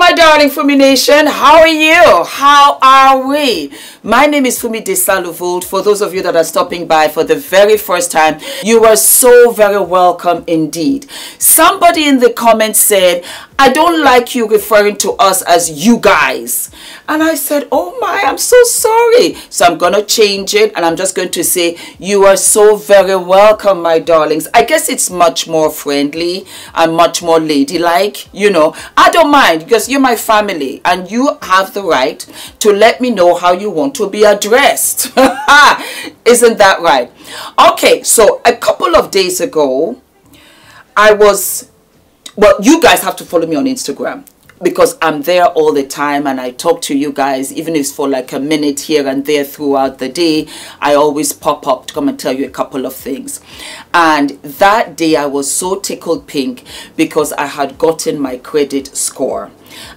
my darling Fumi Nation, how are you? How are we? My name is Fumidesaluvold. For those of you that are stopping by for the very first time, you are so very welcome indeed. Somebody in the comments said, I don't like you referring to us as you guys. And I said, oh my, I'm so sorry. So I'm going to change it and I'm just going to say, you are so very welcome, my darlings. I guess it's much more friendly and much more ladylike. You know, I don't mind because you're my family and you have the right to let me know how you want to be addressed. Isn't that right? Okay, so a couple of days ago, well, you guys have to follow me on Instagram because I'm there all the time and I talk to you guys, even if it's for like a minute here and there throughout the day. I always pop up to come and tell you a couple of things. And that day I was so tickled pink because I had gotten my credit score.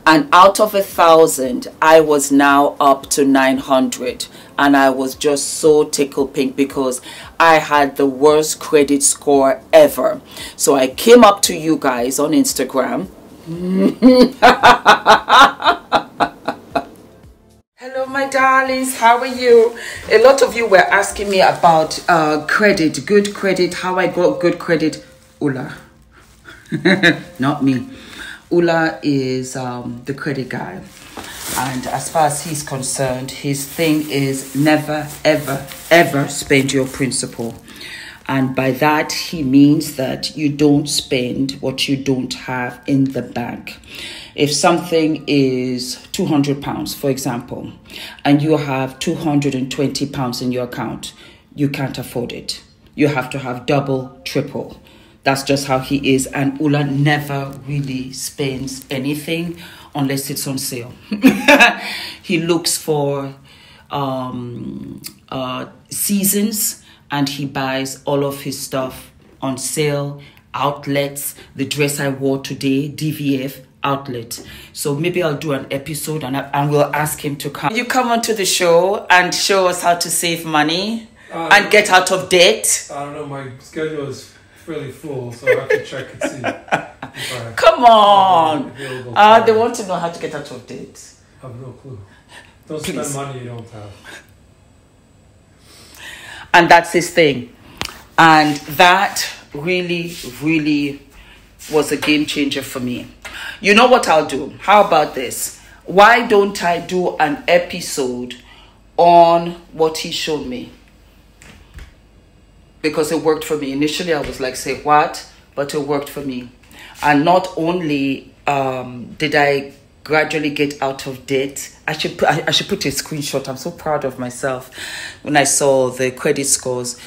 And out of 1,000, I was now up to 900. And I was just so tickled pink because I had the worst credit score ever. So I came up to you guys on Instagram. Hello my darlings, how are you? A lot of you were asking me about credit, good credit, how I got good credit. Ula. Not me. Ula is the credit guy. And as far as he's concerned, his thing is never, ever, ever spend your principal. And by that, he means that you don't spend what you don't have in the bank. If something is £200, for example, and you have £220 in your account, you can't afford it. You have to have double, triple. That's just how he is. And Ula never really spends anything unless it's on sale. He looks for seasons and he buys all of his stuff on sale, outlets. The dress I wore today, DVF outlet. So maybe I'll do an episode and we'll ask him to come. You come onto the show and show us how to save money and get out of debt. I don't know, my schedule is fairly full, so I have to check and see. Come on. They want to know how to get out of debt. I have no clue. Don't spend money you don't have. And that's his thing. And that really, really was a game changer for me. You know what I'll do? How about this? Why don't I do an episode on what he showed me? Because it worked for me. Initially, I was like, say what? But it worked for me. And not only did I gradually get out of debt, I should put a screenshot. I'm so proud of myself when I saw the credit scores.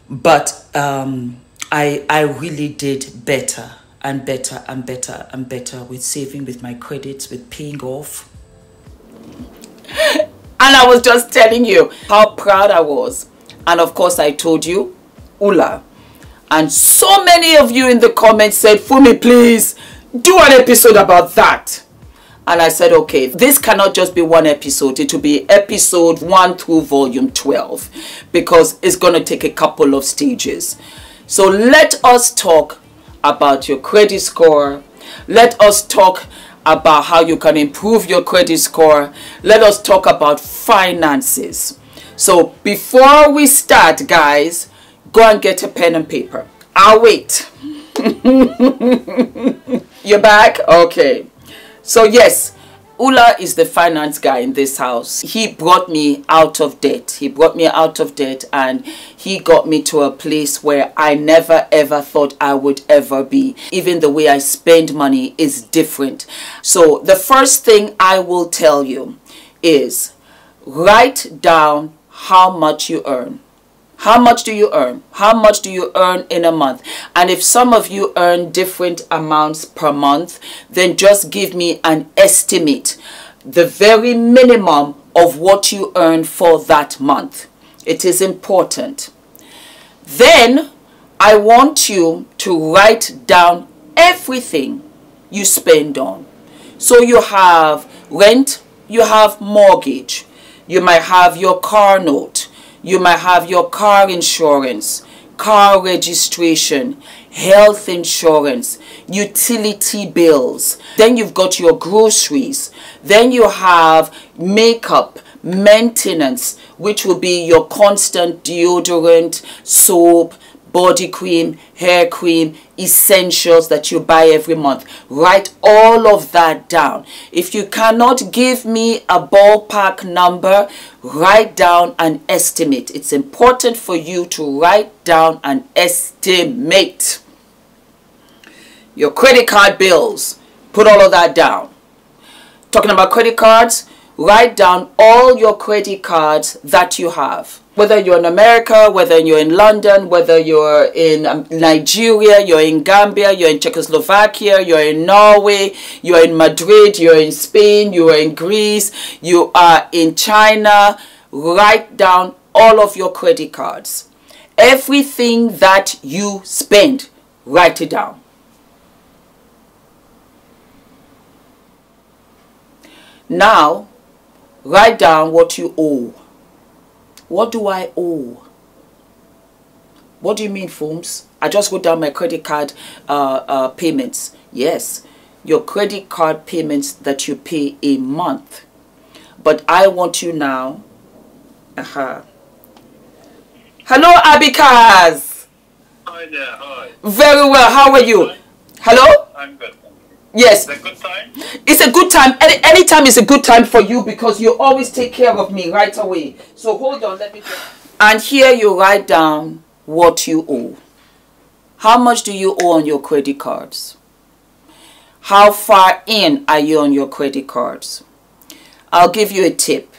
But I really did better and better and better and better with saving, with my credits, with paying off. And I was just telling you how proud I was. And of course, I told you, Ula. And so many of you in the comments said, Fumi, please do an episode about that. And I said, okay, this cannot just be one episode. It will be episode 1 through volume 12 because it's going to take a couple of stages. So let us talk about your credit score. Let us talk about how you can improve your credit score. Let us talk about finances. So before we start, guys, go and get a pen and paper. I'll wait. You're back? Okay. So yes, Ula is the finance guy in this house. He brought me out of debt. He brought me out of debt and he got me to a place where I never ever thought I would ever be. Even the way I spend money is different. So the first thing I will tell you is write down how much you earn. How much do you earn? How much do you earn in a month? And if some of you earn different amounts per month, then just give me an estimate, the very minimum of what you earn for that month. It is important. Then I want you to write down everything you spend on. So you have rent, you have mortgage, you might have your car note, you might have your car insurance, car registration, health insurance, utility bills. Then you've got your groceries. Then you have makeup, maintenance, which will be your constant deodorant, soap, body cream, hair cream, essentials that you buy every month. Write all of that down. If you cannot give me a ballpark number, write down an estimate. It's important for you to write down an estimate. Your credit card bills, put all of that down. Talking about credit cards, write down all your credit cards that you have. Whether you're in America, whether you're in London, whether you're in Nigeria, you're in Gambia, you're in Czechoslovakia, you're in Norway, you're in Madrid, you're in Spain, you're in Greece, you are in China. Write down all of your credit cards. Everything that you spend, write it down. Now, write down what you owe. What do I owe? What do you mean, Fums? I just wrote down my credit card payments. Yes, your credit card payments that you pay a month. But I want you now. Hello, Abikaz. Hi there, hi. Very well. How are you? Hello? I'm good. Yes. Is it a good time? It's a good time. Any time is a good time for you because you always take care of me right away. So hold on, let me just... And here you write down what you owe. How much do you owe on your credit cards? How far in are you on your credit cards? I'll give you a tip.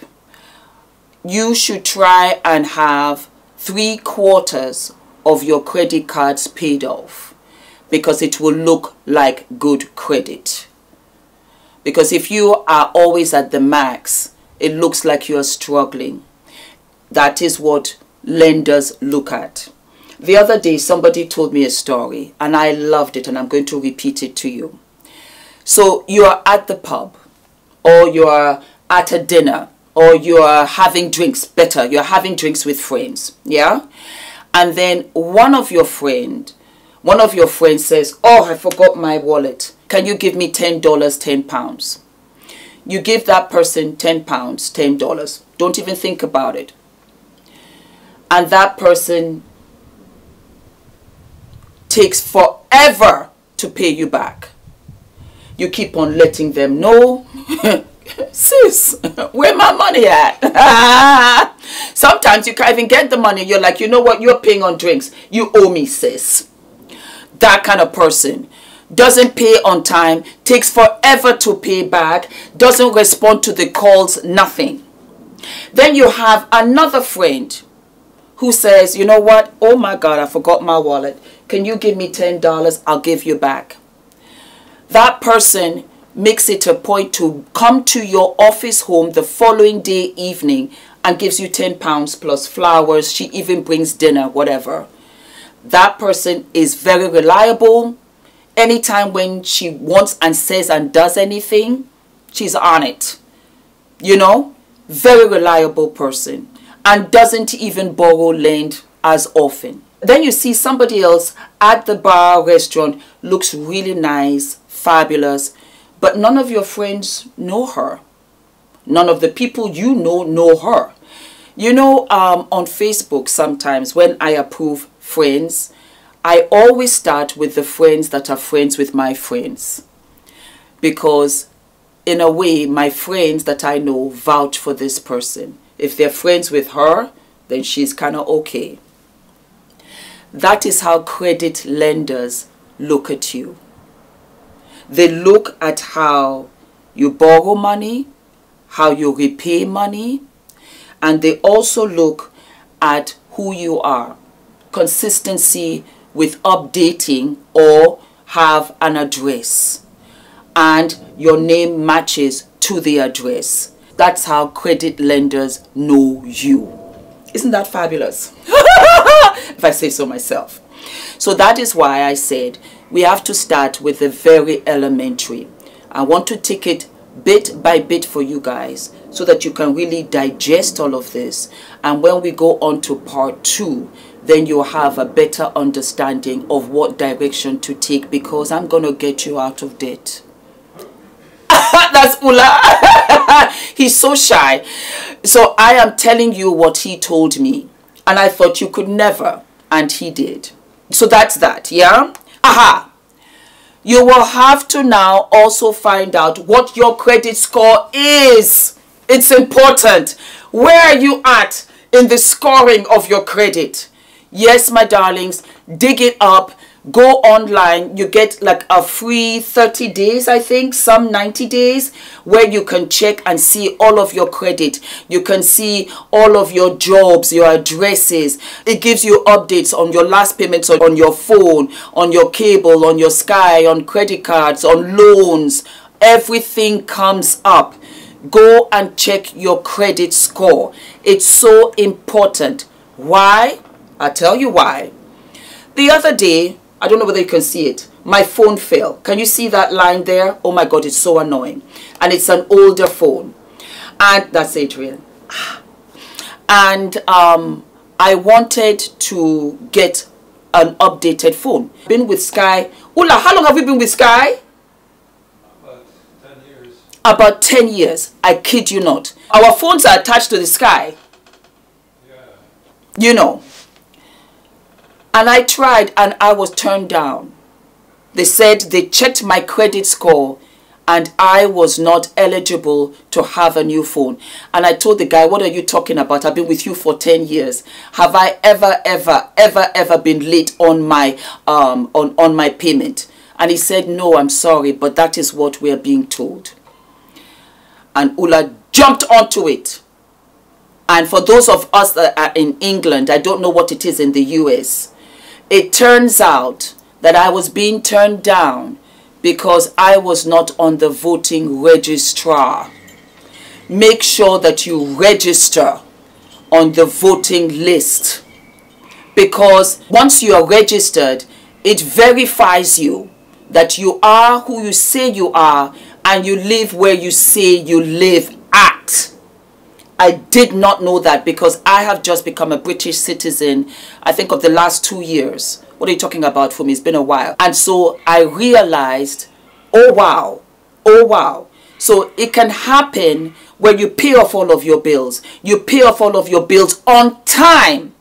You should try and have 3/4 of your credit cards paid off, because it will look like good credit. Because if you are always at the max, it looks like you are struggling. That is what lenders look at. The other day, somebody told me a story, and I loved it, and I'm going to repeat it to you. So you are at the pub, or you are at a dinner, or you are having drinks, better, you're having drinks with friends, yeah? And then one of your friends says, oh, I forgot my wallet. Can you give me $10, £10? You give that person £10, $10. Don't even think about it. And that person takes forever to pay you back. You keep on letting them know, sis, where my money at? Sometimes you can't even get the money. You're like, you know what? You're paying on drinks. You owe me, sis. That kind of person doesn't pay on time, takes forever to pay back, doesn't respond to the calls, nothing. Then you have another friend who says, you know what? Oh my God, I forgot my wallet. Can you give me $10? I'll give you back. That person makes it a point to come to your office home the following day evening and gives you £10 plus flowers. She even brings dinner, whatever. That person is very reliable. Anytime when she wants and says and does anything, she's on it. You know, very reliable person, and doesn't even borrow lend as often. Then you see somebody else at the bar, restaurant, looks really nice, fabulous, but none of your friends know her. None of the people you know her. You know, on Facebook sometimes when I approve friends, I always start with the friends that are friends with my friends, because in a way my friends that I know vouch for this person. If they're friends with her, then she's kind of okay. That is how credit lenders look at you. They look at how you borrow money, how you repay money, and they also look at who you are. Consistency with updating or have an address, and your name matches to the address. That's how credit lenders know you. Isn't that fabulous? If I say so myself. So that is why I said we have to start with the very elementary. I want to take it bit by bit for you guys so that you can really digest all of this. And when we go on to part 2, then you'll have a better understanding of what direction to take, because I'm going to get you out of debt. That's Ula. He's so shy. So I am telling you what he told me. And I thought you could never. And he did. So that's that, yeah? Aha. You will have to now also find out what your credit score is. It's important. Where are you at in the scoring of your credit? Yes, my darlings, dig it up. Go online. You get like a free 30 days, I think, some 90 days, where you can check and see all of your credit. You can see all of your jobs, your addresses. It gives you updates on your last payments on your phone, on your cable, on your Sky, on credit cards, on loans. Everything comes up. Go and check your credit score. It's so important. Why? I'll tell you why. The other day, I don't know whether you can see it, my phone fell. Can you see that line there? Oh my God, it's so annoying. And it's an older phone. And that's Adrian. And I wanted to get an updated phone. Been with Sky. Ula, how long have we been with Sky? About 10 years. About 10 years. I kid you not. Our phones are attached to the Sky. Yeah. You know. And I tried and I was turned down. They said they checked my credit score and I was not eligible to have a new phone. And I told the guy, what are you talking about? I've been with you for 10 years. Have I ever been late on my on my payment? And he said, no, I'm sorry, but that is what we are being told. And Ula jumped onto it. And for those of us that are in England, I don't know what it is in the US. It turns out that I was being turned down because I was not on the voting registrar. Make sure that you register on the voting list, because once you are registered, it verifies you that you are who you say you are and you live where you say you live at. I did not know that because I have just become a British citizen, I think, of the last 2 years. What are you talking about, Fumi? It's been a while. And so I realized, oh wow, oh wow. So it can happen where you pay off all of your bills. You pay off all of your bills on time.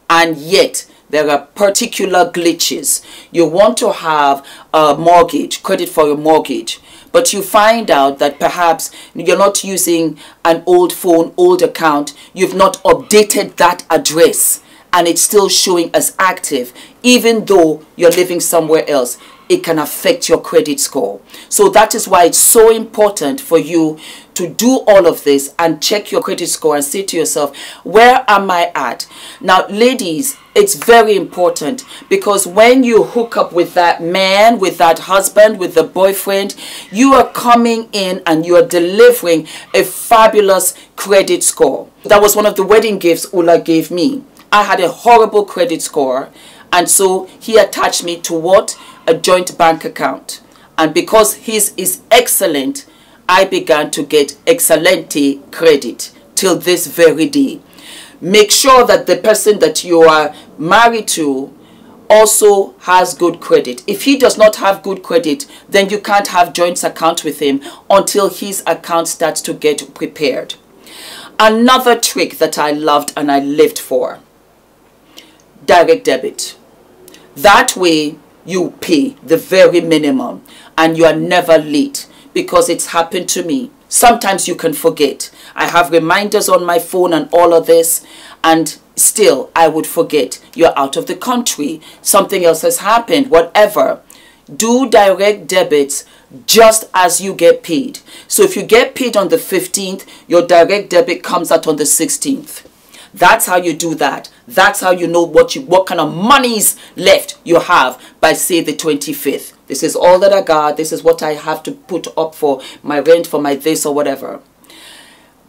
And yet there are particular glitches. You want to have a mortgage, credit for your mortgage, but you find out that perhaps you're not using an old phone, old account. You've not updated that address and it's still showing as active, even though you're living somewhere else. It can affect your credit score. So that is why it's so important for you to do all of this and check your credit score and say to yourself, where am I at? Now, ladies, it's very important, because when you hook up with that man, with that husband, with the boyfriend, you are coming in and you are delivering a fabulous credit score. That was one of the wedding gifts Ula gave me. I had a horrible credit score, and so he attached me to what? A joint bank account. And because his is excellent, I began to get Excellente credit till this very day. Make sure that the person that you are married to also has good credit. If he does not have good credit, then you can't have joint account with him until his account starts to get prepared. Another trick that I loved and I lived for: direct debit. That way you pay the very minimum and you are never late, because it's happened to me. Sometimes you can forget. I have reminders on my phone and all of this, and still I would forget. You're out of the country, something else has happened, whatever. Do direct debits just as you get paid. So if you get paid on the 15th, your direct debit comes out on the 16th. That's how you do that. That's how you know what kind of money's left you have by, say, the 25th. This is all that I got. This is what I have to put up for my rent, for my this or whatever.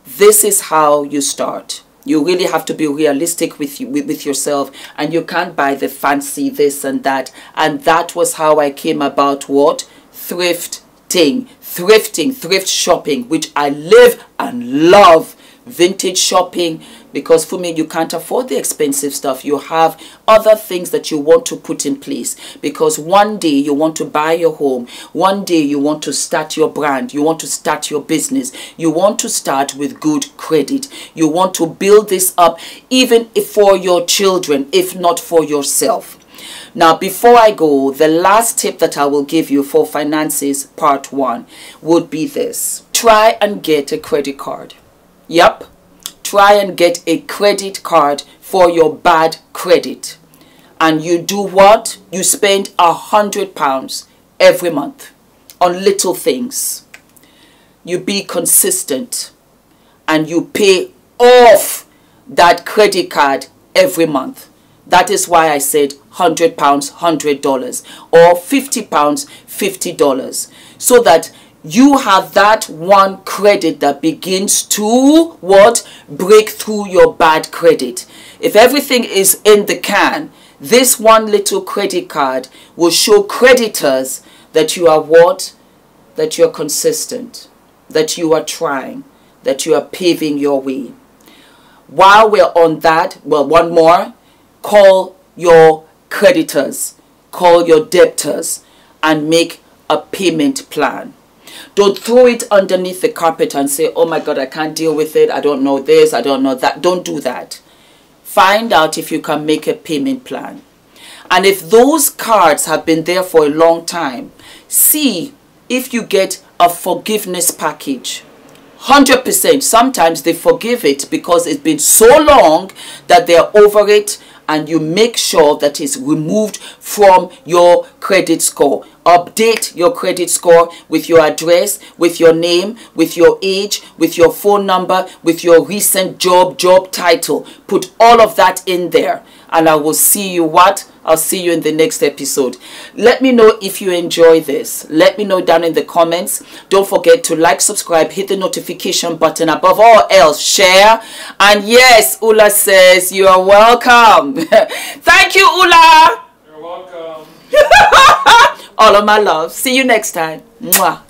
This is how you start. You really have to be realistic with yourself, and you can't buy the fancy this and that. And that was how I came about what? Thrifting, thrift shopping, which I live and love vintage shopping, because for me, you can't afford the expensive stuff. You have other things that you want to put in place, because one day you want to buy your home. One day you want to start your brand. You want to start your business. You want to start with good credit. You want to build this up even if for your children, if not for yourself. Now, before I go, the last tip that I will give you for finances, part 1, would be this. Try and get a credit card. Yep. Try and get a credit card for your bad credit. And you do what? You spend £100 every month on little things. You be consistent and you pay off that credit card every month. That is why I said £100, $100, or £50, $50, so that you have that one credit that begins to what? Break through your bad credit. If everything is in the can, this one little credit card will show creditors that you are what? That you are consistent, that you are trying, that you are paving your way. While we're on that, well, one more, call your creditors, call your debtors, and make a payment plan. Don't throw it underneath the carpet and say, oh my God, I can't deal with it. I don't know this. I don't know that. Don't do that. Find out if you can make a payment plan. And if those cards have been there for a long time, see if you get a forgiveness package. 100%. Sometimes they forgive it because it's been so long that they're over it, and you make sure that it's removed from your credit score. Update your credit score with your address, with your name, with your age, with your phone number, with your recent job title. Put all of that in there, and I will see you what? I'll see you in the next episode. Let me know if you enjoy this. Let me know down in the comments. Don't forget to like, subscribe, hit the notification button. Above all else, share. And yes, Ula says you are welcome. Thank you, Ula. You're welcome. All of my love. See you next time. Mwah.